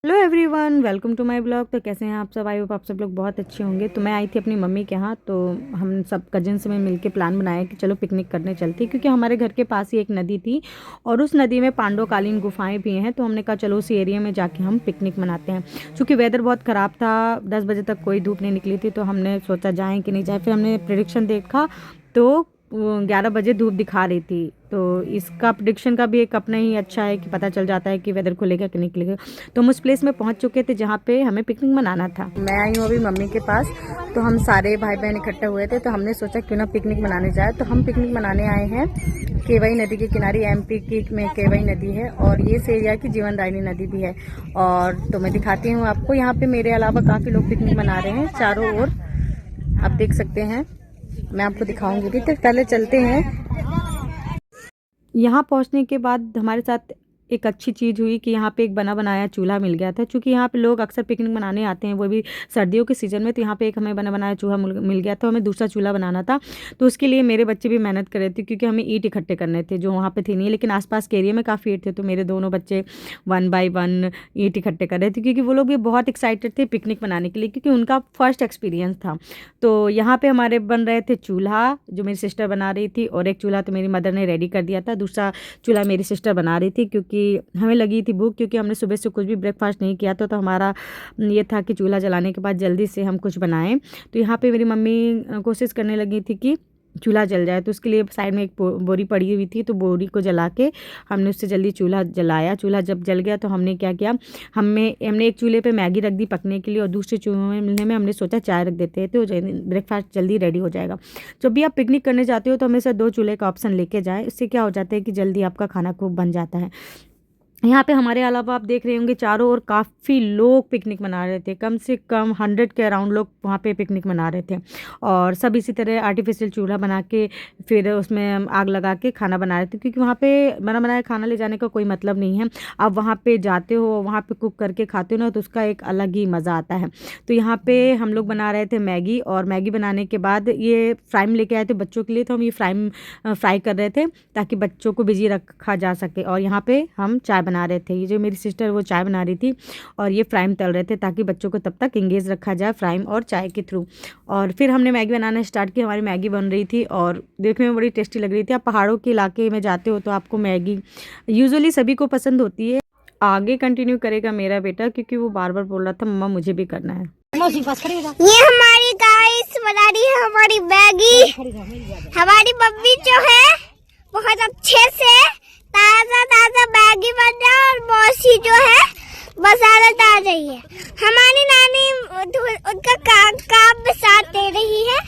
Hello everyone, welcome to my blog. तो कैसे हैं आप सब? आई होप आप सब लोग बहुत अच्छे होंगे। तो मैं आई थी अपनी मम्मी के यहाँ, तो हम सब कजिन्स में मिलके प्लान बनाया कि चलो पिकनिक करने चलते हैं, क्योंकि हमारे घर के पास ही एक नदी थी और उस नदी में पांडवकालीन गुफाएं भी हैं। तो हमने कहा चलो उस एरिया में जाके हम पिकनिक मनाते हैं। चूँकि वेदर बहुत ख़राब था, 10 बजे तक कोई धूप नहीं निकली थी, तो हमने सोचा जाएँ कि नहीं जाए। फिर हमने प्रेडिक्शन देखा तो 11 बजे धूप दिखा रही थी। तो इसका प्रेडिक्शन का भी एक अपना ही अच्छा है कि पता चल जाता है कि वेदर खुलेगा कि नहीं खुलेगा। तो हम उस प्लेस में पहुंच चुके थे जहाँ पे हमें पिकनिक मनाना था। मैं आई हूँ अभी मम्मी के पास। तो हम सारे भाई बहन इकट्ठे हुए थे, तो हमने सोचा क्यों ना पिकनिक मनाने जाए। तो हम पिकनिक मनाने आए हैं केवई नदी के किनारे। एमपी की में केवई नदी है और ये इस एरिया की जीवन दायिनी नदी भी है। और तो मैं दिखाती हूँ आपको। यहाँ पे मेरे अलावा काफ़ी लोग पिकनिक मना रहे हैं चारों ओर, आप देख सकते हैं। मैं आपको दिखाऊंगी भी। तो पहले चलते हैं। यहाँ पहुँचने के बाद हमारे साथ एक अच्छी चीज़ हुई कि यहाँ पे एक बना बनाया चूल्हा मिल गया था। क्योंकि यहाँ पे लोग अक्सर पिकनिक मनाने आते हैं, वो भी सर्दियों के सीज़न में। तो यहाँ पे एक हमें बना बनाया चूल्हा मिल गया था। हमें दूसरा चूल्हा बनाना था, तो उसके लिए मेरे बच्चे भी मेहनत कर रहे थे, क्योंकि हमें ईंट इकट्ठे करने थे जो वहाँ पे थे नहीं, लेकिन आसपास के एरिया में काफ़ी ईंट थे। तो मेरे दोनों बच्चे 1 बाय 1 ईंट इकट्ठे कर रहे थे, क्योंकि वो लोग भी बहुत एक्साइटेड थे पिकनिक मनाने के लिए, क्योंकि उनका फर्स्ट एक्सपीरियंस था। तो यहाँ पे हमारे बन रहे थे चूल्हा, जो मेरी सिस्टर बना रही थी, और एक चूल्हा तो मेरी मदर ने रेडी कर दिया था। दूसरा चूल्हा मेरी सिस्टर बना रही थी, क्योंकि हमें लगी थी भूख, क्योंकि हमने सुबह से कुछ भी ब्रेकफास्ट नहीं किया था। तो हमारा ये था कि चूल्हा जलाने के बाद जल्दी से हम कुछ बनाएं। तो यहाँ पे मेरी मम्मी कोशिश करने लगी थी कि चूल्हा जल जाए। तो उसके लिए साइड में एक बोरी पड़ी हुई थी, तो बोरी को जला के हमने उससे जल्दी चूल्हा जलाया। चूल्हा जब जल गया तो हमने क्या किया, हमने एक चूल्हे पे मैगी रख दी पकने के लिए, और दूसरे चूल्हे में हमने सोचा चाय रख देते हैं, तो ब्रेकफास्ट जल्दी रेडी हो जाएगा। जब भी आप पिकनिक करने जाते हो तो हमेशा 2 चूल्हे का ऑप्शन लेके जाएं। इससे क्या हो जाता है कि जल्दी आपका खाना खूब बन जाता है। यहाँ पे हमारे अलावा आप देख रहे होंगे चारों ओर काफ़ी लोग पिकनिक मना रहे थे। कम से कम 100 के अराउंड लोग वहाँ पे पिकनिक मना रहे थे। और सब इसी तरह आर्टिफिशियल चूल्हा बना के फिर उसमें आग लगा के खाना बना रहे थे, क्योंकि वहाँ पे बना बनाया खाना ले जाने का कोई मतलब नहीं है। आप वहाँ पे जाते हो, वहाँ पे कुक करके खाते हो ना, तो उसका एक अलग ही मज़ा आता है। तो यहाँ पे हम लोग बना रहे थे मैगी, और मैगी बनाने के बाद ये फ्राइम लेके आए थे बच्चों के लिए। तो हम ये फ्राई कर रहे थे ताकि बच्चों को बिजी रखा जा सके। और यहाँ पे हम चाय बना रहे थे। ये जो मेरी सिस्टर वो चाय बना रही थी, और ये फ्राइम तल रहे थे ताकि बच्चों को तब तक एंगेज रखा जाए फ्राइम और चाय के थ्रू। और फिर हमने मैगी बनाना स्टार्ट की। हमारी मैगी बन रही थी और देखने में बड़ी टेस्टी लग रही थी। आप पहाड़ों के इलाके में जाते हो तो आपको मैगी यूजुअली सभी को पसंद होती है। आगे कंटिन्यू करेगा मेरा बेटा, क्योंकि वो बार बार बोल रहा था मम्मा मुझे भी करना है। ये हमारी गाइस बना रही है हमारी मैगी। हमारी मम्मी जो है बहुत अच्छे से ताजा ताजा मैगी बन रहा है, और मौसी जो है मसाला डाल रही है। हमारी नानी उनका काम में साथ दे रही है।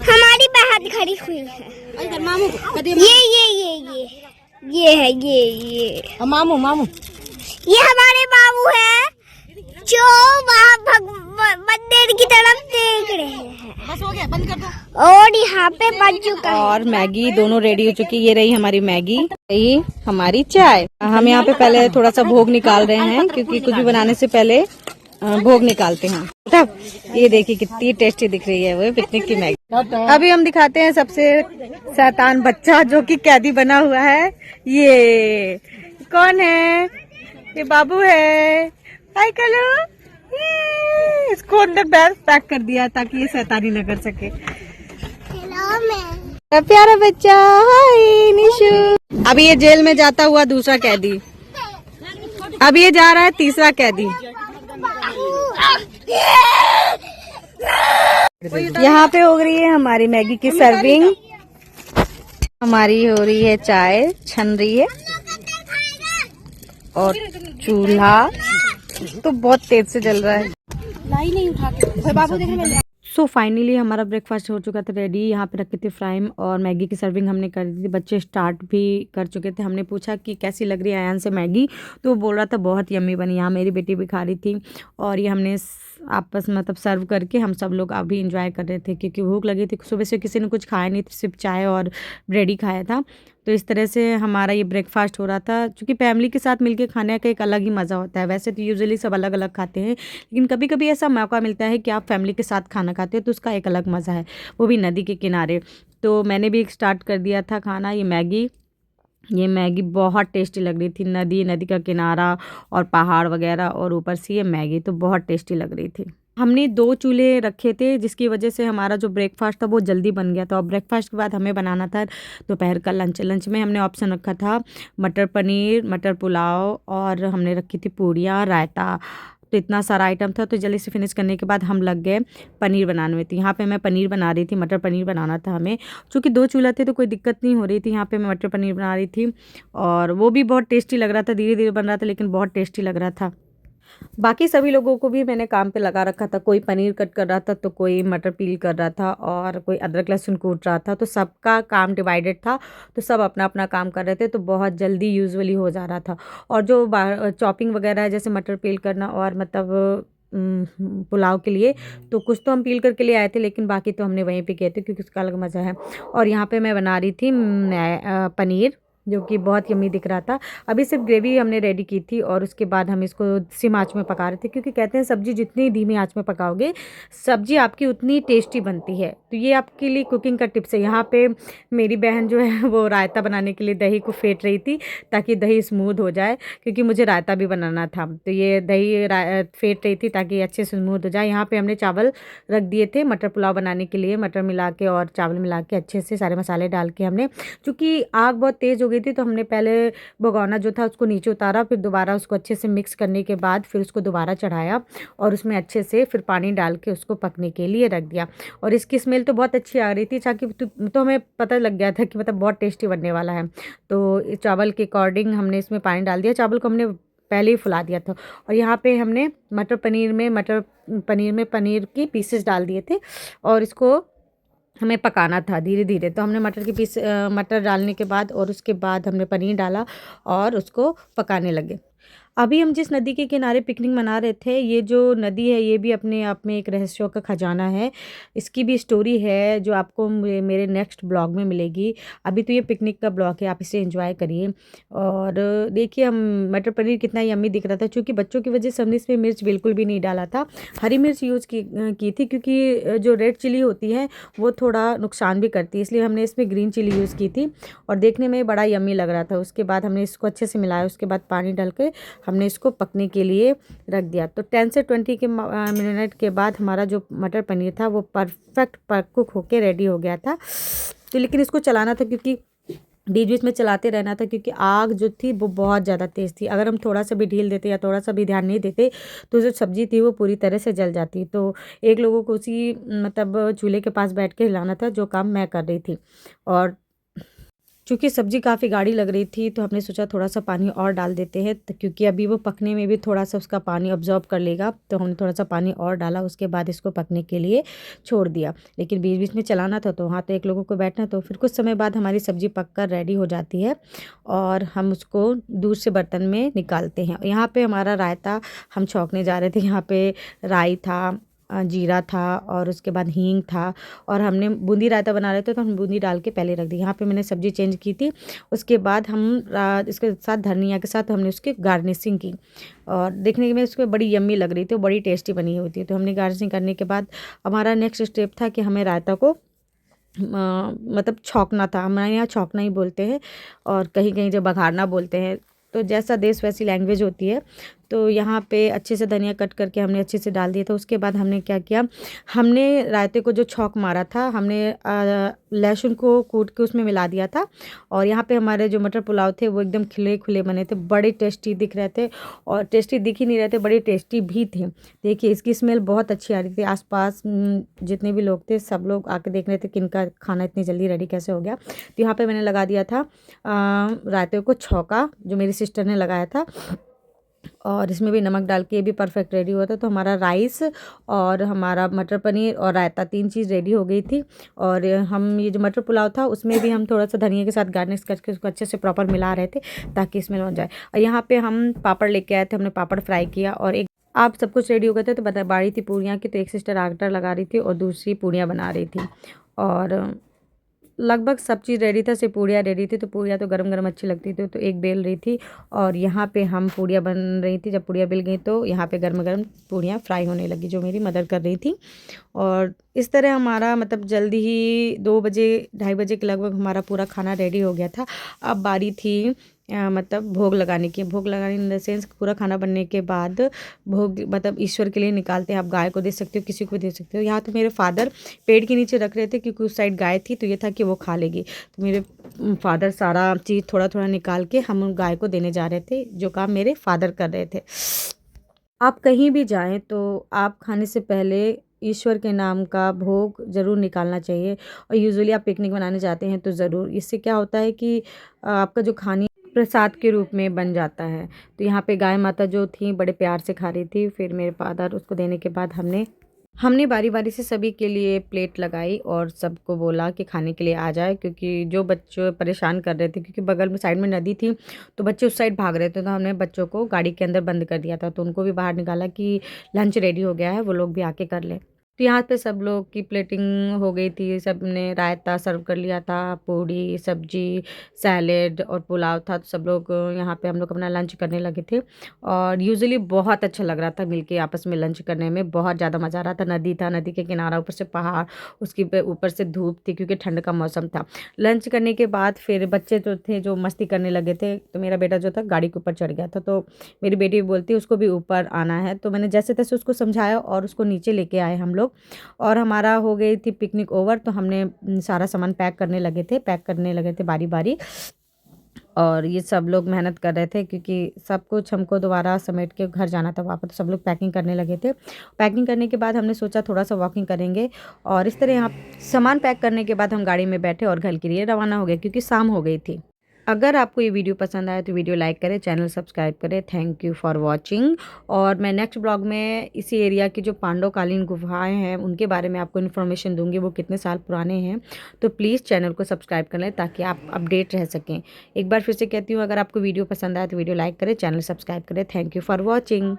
हमारी बहन खड़ी हुई है। ये है ये मामू ये हमारे मामू है, जो वहाँ मंदिर की तरफ देख रहे हैं। बस हो गया, बंद कर दो। और यहाँ पे बन चुका है। और मैगी दोनों रेडी हो चुकी। ये रही हमारी मैगी, यही हमारी चाय। हम यहाँ पे पहले थोड़ा सा भोग निकाल रहे हैं, क्योंकि कुछ भी बनाने से पहले भोग निकालते हैं। तब ये देखिए कितनी टेस्टी दिख रही है वो पिकनिक की मैगी। अभी हम दिखाते हैं सबसे शैतान बच्चा, जो कि कैदी बना हुआ है। ये कौन है? ये बाबू है। हाय कलो। इसको अंदर बैग पैक कर दिया ताकि ये शैतानी न कर सके। हेलो प्यारा बच्चा। हाय निशु। अभी ये जेल में जाता हुआ दूसरा कैदी, अभी ये जा रहा है तीसरा कैदी। यहाँ पे हो रही है हमारी मैगी की सर्विंग। हमारी हो रही है चाय, छन रही है, और चूल्हा तो बहुत तेज से जल रहा है। लाई नहीं उठा के बाबू देखने। सो फाइनली हमारा ब्रेकफास्ट हो चुका था रेडी। यहाँ पे रखे थे फ्राइम, और मैगी की सर्विंग हमने कर दी थी। बच्चे स्टार्ट भी कर चुके थे। हमने पूछा कि कैसी लग रही है आयान से मैगी, तो वो बोल रहा था बहुत यम्मी बनी। यहाँ मेरी बेटी भी खा रही थी, और ये हमने आपस में मतलब सर्व करके हम सब लोग अभी इंजॉय कर रहे थे, क्योंकि भूख लगी थी। सुबह से किसी ने कुछ खाया नहीं, सिर्फ चाय और ब्रेड ही खाया था। तो इस तरह से हमारा ये ब्रेकफास्ट हो रहा था। क्योंकि फैमिली के साथ मिलके खाने का एक अलग ही मज़ा होता है। वैसे तो यूजुअली सब अलग अलग खाते हैं, लेकिन कभी कभी ऐसा मौका मिलता है कि आप फैमिली के साथ खाना खाते हो, तो उसका एक अलग मज़ा है, वो भी नदी के किनारे। तो मैंने भी एक स्टार्ट कर दिया था खाना, ये मैगी। ये मैगी बहुत टेस्टी लग रही थी। नदी का किनारा और पहाड़ वगैरह और ऊपर से ये मैगी तो बहुत टेस्टी लग रही थी। हमने 2 चूल्हे रखे थे जिसकी वजह से हमारा जो ब्रेकफास्ट था वो जल्दी बन गया था। और ब्रेकफास्ट के बाद हमें बनाना था दोपहर का लंच में हमने ऑप्शन रखा था मटर पनीर, मटर पुलाव और हमने रखी थी पूड़ियाँ, रायता। तो इतना सारा आइटम था, तो जल्दी से फिनिश करने के बाद हम लग गए पनीर बनाने में। तो यहाँ पे मैं पनीर बना रही थी, मटर पनीर बनाना था हमें। चूँकि 2 चूल्हा थे तो कोई दिक्कत नहीं हो रही थी। यहाँ पे मैं मटर पनीर बना रही थी और वो भी बहुत टेस्टी लग रहा था। धीरे धीरे बन रहा था लेकिन बहुत टेस्टी लग रहा था। बाकी सभी लोगों को भी मैंने काम पे लगा रखा था। कोई पनीर कट कर रहा था, तो कोई मटर पील कर रहा था और कोई अदरक लहसुन कूट रहा था। तो सबका काम डिवाइडेड था, तो सब अपना अपना काम कर रहे थे, तो बहुत जल्दी यूजुअली हो जा रहा था। और जो चॉपिंग वगैरह है, जैसे मटर पील करना और मतलब पुलाव के लिए, तो कुछ तो हम पील करके ले आए थे लेकिन बाकी तो हमने वहीं पे किए थे क्योंकि उसका अलग मज़ा है। और यहाँ पे मैं बना रही थी पनीर, जो कि बहुत यम्मी दिख रहा था। अभी सिर्फ ग्रेवी हमने रेडी की थी और उसके बाद हम इसको सिम आँच में पका रहे थे, क्योंकि कहते हैं सब्ज़ी जितनी धीमी आँच में पकाओगे सब्ज़ी आपकी उतनी टेस्टी बनती है। तो ये आपके लिए कुकिंग का टिप्स है। यहाँ पे मेरी बहन जो है वो रायता बनाने के लिए दही को फेंट रही थी ताकि दही स्मूथ हो जाए, क्योंकि मुझे रायता भी बनाना था। तो ये दही फेंट रही थी ताकि अच्छे से स्मूथ हो जाए। यहाँ पे हमने चावल रख दिए थे मटर पुलाव बनाने के लिए। मटर मिला के और चावल मिला के अच्छे से सारे मसाले डाल के हमने, चूँकि आग बहुत तेज़ हो गई थी, तो हमने पहले भगोना जो था उसको नीचे उतारा, फिर दोबारा उसको अच्छे से मिक्स करने के बाद फिर उसको दोबारा चढ़ाया और उसमें अच्छे से फिर पानी डाल के उसको पकने के लिए रख दिया। और इसकी स्मेल तो बहुत अच्छी आ रही थी, ताकि तो हमें पता लग गया था कि मतलब बहुत टेस्टी बनने वाला है। तो चावल के अकॉर्डिंग हमने इसमें पानी डाल दिया। चावल को हमने पहले ही फुला दिया था। और यहाँ पे हमने मटर पनीर में पनीर की पीसेस डाल दिए थे और इसको हमें पकाना था धीरे धीरे। तो हमने मटर डालने के बाद और उसके बाद हमने पनीर डाला और उसको पकाने लगे। अभी हम जिस नदी के किनारे पिकनिक मना रहे थे, ये जो नदी है ये भी अपने आप में एक रहस्यों का खजाना है। इसकी भी स्टोरी है जो आपको मेरे नेक्स्ट ब्लॉग में मिलेगी। अभी तो ये पिकनिक का ब्लॉग है, आप इसे एंजॉय करिए। और देखिए हम मटर पनीर कितना यम्मी दिख रहा था। चूँकि बच्चों की वजह से हमने इसमें मिर्च बिल्कुल भी नहीं डाला था, हरी मिर्च यूज़ की थी, क्योंकि जो रेड चिली होती है वो थोड़ा नुकसान भी करती है, इसलिए हमने इसमें ग्रीन चिली यूज़ की थी और देखने में बड़ा यम्मी लग रहा था। उसके बाद हमने इसको अच्छे से मिलाया, उसके बाद पानी डाल के हमने इसको पकने के लिए रख दिया। तो 10 से 20 मिनट के बाद हमारा जो मटर पनीर था वो परफेक्ट कुक होके रेडी हो गया था। तो लेकिन इसको चलाना था, क्योंकि बीच बीच में चलाते रहना था, क्योंकि आग जो थी वो बहुत ज़्यादा तेज़ थी। अगर हम थोड़ा सा भी ढील देते या थोड़ा सा भी ध्यान नहीं देते तो जो सब्ज़ी थी वो पूरी तरह से जल जाती। तो एक लोगों को उसी मतलब चूल्हे के पास बैठ के हिलाना था, जो काम मैं कर रही थी। और चूँकि सब्ज़ी काफ़ी गाढ़ी लग रही थी तो हमने सोचा थोड़ा सा पानी और डाल देते हैं, क्योंकि अभी वो पकने में भी थोड़ा सा उसका पानी अब्जॉर्ब कर लेगा। तो हमने थोड़ा सा पानी और डाला, उसके बाद इसको पकने के लिए छोड़ दिया। लेकिन बीच बीच में चलाना था, तो वहाँ तो एक लोगों को बैठना। तो फिर कुछ समय बाद हमारी सब्ज़ी पक कर रेडी हो जाती है और हम उसको दूर से बर्तन में निकालते हैं। यहाँ पर हमारा रायता हम छौंकने जा रहे थे। यहाँ पर राई था, जीरा था और उसके बाद हींग था, और हमने बूंदी रायता बना रहे थे तो हम बूंदी डाल के पहले रख दी। यहाँ पे मैंने सब्ज़ी चेंज की थी। उसके बाद हम इसके साथ धनिया के साथ हमने उसकी गार्निशिंग की और देखने में उसको बड़ी यम्मी लग रही थी, बड़ी टेस्टी बनी हुई थी। तो हमने गार्निशिंग करने के बाद हमारा नेक्स्ट स्टेप था कि हमें रायता को मतलब छौंकना था। हमारे यहाँ छौंकना ही बोलते हैं और कहीं कहीं जो बघाड़ना बोलते हैं। तो जैसा देश वैसी लैंग्वेज होती है। तो यहाँ पे अच्छे से धनिया कट करके हमने अच्छे से डाल दिया था। उसके बाद हमने क्या किया, हमने रायते को जो छौंक मारा था, हमने लहसुन को कूट के उसमें मिला दिया था। और यहाँ पे हमारे जो मटर पुलाव थे वो एकदम खिले खुले बने थे, बड़े टेस्टी दिख रहे थे। और टेस्टी दिख ही नहीं रहे थे, बड़े टेस्टी भी थे। देखिए इसकी स्मेल बहुत अच्छी आ रही थी। आसपास जितने भी लोग थे सब लोग आके देख रहे थे कि इनका खाना इतनी जल्दी रेडी कैसे हो गया। तो यहाँ पर मैंने लगा दिया था रायते को छौंका, जो मेरी सिस्टर ने लगाया था, और इसमें भी नमक डाल के ये भी परफेक्ट रेडी हुआ था। तो हमारा राइस और हमारा मटर पनीर और रायता 3 चीज़ रेडी हो गई थी। और हम ये जो मटर पुलाव था उसमें भी हम थोड़ा सा धनिया के साथ गार्निश करके उसको अच्छे से प्रॉपर मिला रहे थे ताकि इसमें हो जाए। और यहाँ पे हम पापड़ लेके आए थे, हमने पापड़ फ्राई किया। और एक आप सब कुछ रेडी हो गए थे तो बता बाड़ी थी पूड़ियाँ की, तो एक सिस्टर आटा लगा रही थी और दूसरी पूड़ियाँ बना रही थी। और लगभग सब चीज़ रेडी था, सिर्फ पूड़ियाँ रेडी थी। तो पूड़ियाँ तो गरम गरम अच्छी लगती थी, तो एक बेल रही थी और यहाँ पे हम पूड़ियाँ बन रही थी। जब पूड़ियाँ बेल गई तो यहाँ पे गर्म गर्म पूड़ियाँ फ्राई होने लगी, जो मेरी मदर कर रही थी। और इस तरह हमारा मतलब जल्दी ही 2 बजे 2:30 बजे के लगभग हमारा पूरा खाना रेडी हो गया था। अब बारी थी मतलब भोग लगाने की। भोग लगाने इन द सेंस पूरा खाना बनने के बाद भोग मतलब ईश्वर के लिए निकालते हैं। आप गाय को दे सकते हो, किसी को भी दे सकते हो। यहाँ तो मेरे फादर पेड़ के नीचे रख रहे थे क्योंकि उस साइड गाय थी, तो ये था कि वो खा लेगी। तो मेरे फादर सारा चीज़ थोड़ा थोड़ा निकाल के हम गाय को देने जा रहे थे, जो काम मेरे फादर कर रहे थे। आप कहीं भी जाएं तो आप खाने से पहले ईश्वर के नाम का भोग ज़रूर निकालना चाहिए। और यूजुअली आप पिकनिक मनाने जाते हैं तो ज़रूर, इससे क्या होता है कि आपका जो खाने प्रसाद के रूप में बन जाता है। तो यहाँ पे गाय माता जो थी बड़े प्यार से खा रही थी। फिर मेरे फादर उसको देने के बाद हमने बारी बारी से सभी के लिए प्लेट लगाई और सबको बोला कि खाने के लिए आ जाए, क्योंकि जो बच्चे परेशान कर रहे थे, क्योंकि बगल में साइड में नदी थी तो बच्चे उस साइड भाग रहे थे। तो हमने बच्चों को गाड़ी के अंदर बंद कर दिया था, तो उनको भी बाहर निकाला कि लंच रेडी हो गया है, वो लोग भी आके कर लें। तो यहाँ पे सब लोग की प्लेटिंग हो गई थी। सब ने रायता सर्व कर लिया था, पूड़ी सब्जी सैलेड और पुलाव था। तो सब लोग यहाँ पे हम लोग अपना लंच करने लगे थे और यूजुअली बहुत अच्छा लग रहा था मिलके आपस में लंच करने में। बहुत ज़्यादा मज़ा आ रहा था। नदी था, नदी के किनारा, ऊपर से पहाड़, उसके ऊपर से धूप थी क्योंकि ठंड का मौसम था। लंच करने के बाद फिर बच्चे जो थे जो मस्ती करने लगे थे, तो मेरा बेटा जो था गाड़ी के ऊपर चढ़ गया था। तो मेरी बेटी बोलती उसको भी ऊपर आना है, तो मैंने जैसे तैसे उसको समझाया और उसको नीचे लेके आए हम लोग। और हमारा हो गई थी पिकनिक ओवर। तो हमने सारा सामान पैक करने लगे थे बारी बारी। और ये सब लोग मेहनत कर रहे थे क्योंकि सब कुछ हमको दोबारा समेट के घर जाना था वापस। तो सब लोग पैकिंग करने लगे थे। पैकिंग करने के बाद हमने सोचा थोड़ा सा वॉकिंग करेंगे, और इस तरह यहाँ सामान पैक करने के बाद हम गाड़ी में बैठे और घर के लिए रवाना हो गए क्योंकि शाम हो गई थी। अगर आपको ये वीडियो पसंद आया तो वीडियो लाइक करें, चैनल सब्सक्राइब करें। Thank you for watching. और मैं नेक्स्ट ब्लॉग में इसी एरिया की जो पांडवकालीन गुफाएं हैं उनके बारे में आपको इन्फॉर्मेशन दूंगी, वो कितने साल पुराने हैं। तो प्लीज़ चैनल को सब्सक्राइब कर लें ताकि आप अपडेट रह सकें। एक बार फिर से कहती हूँ, अगर आपको वीडियो पसंद आया तो वीडियो लाइक करें, चैनल सब्सक्राइब करें। Thank you for watching.